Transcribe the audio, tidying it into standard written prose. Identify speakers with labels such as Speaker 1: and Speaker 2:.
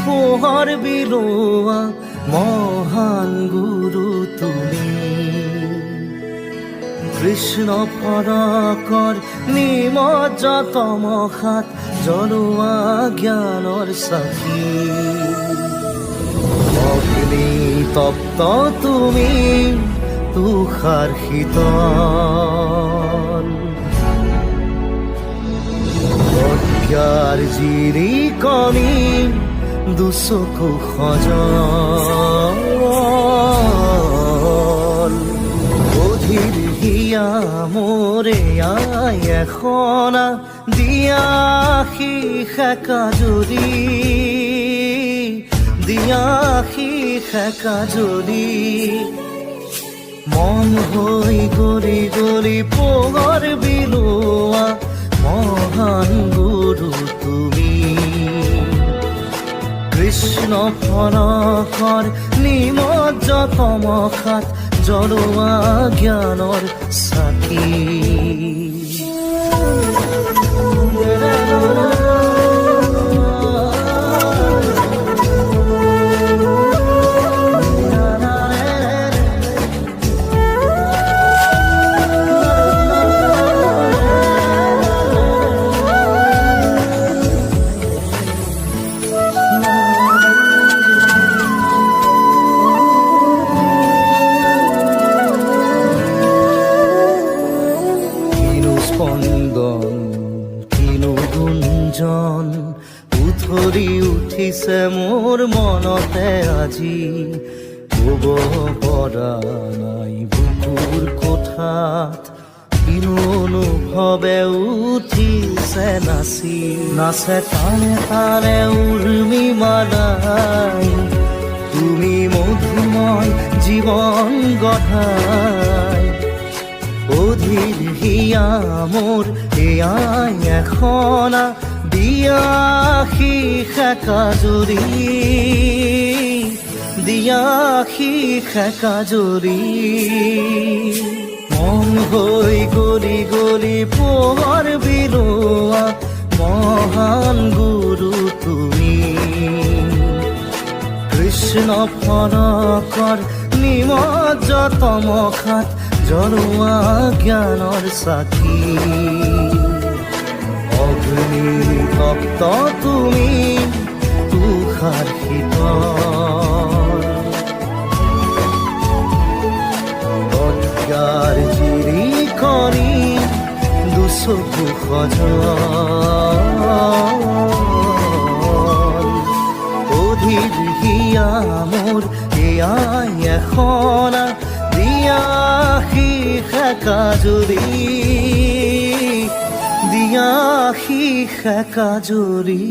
Speaker 1: পোহৰ বিলোৱা মহান গুৰু তুমি। কৃষ্ণ ফৰকৰ নিমজ্জ তমসাত জ্বলোৱা জ্ঞানৰ চাকি। অগ্নি তপ্ত তুমি তুষাৰ শীতল, অজ্ঞাৰ জিৰিকণি দুচকু সজল। অধীৰ হিয়া মোৰে আই এখনা দিয়া শিখা জুৰি, দিয়া শিখা জুৰি। মন হৈ গলি গলি পোহৰ বিলোৱা মহান গুৰু তুমি। কৃষ্ণ ফৰকৰ নিমজ্জ তমসাত জ্বলোৱা জ্ঞানৰ চাকি। স্পন্দন কিনো গুঞ্জন উথলি উঠিছে মোৰ মনতে আজি। ক'ব পৰা নাই বুকুৰ কোঠাত কিনো অনুভৱে উঠিছে নাচি। নাচে তানে তানে উৰ্মি মালাই তুমি মধুময় জীৱন গঢ়াই। অধীৰ হিয়া মোৰ এয়াই এখনা দিয়া শিখা জুৰি, দিয়া শিখা জুৰি। মন হৈ গলি গলি পোহৰ বিলোৱা মহান গুৰু তুমি। কৃষ্ণ ফৰকৰ নিমজ্জ তমসাত জ্বলোৱা জ্ঞানৰ চাকি। অগ্নি তপ্ত তুমি তুষাৰ শীতল, অজ্ঞাৰ জিৰিকণি দুচকু সজল। অধীৰ হিয়া মোৰ এয়াই এখনা দিয়া শিখা জুৰি, দিয়া শিখা জুৰি।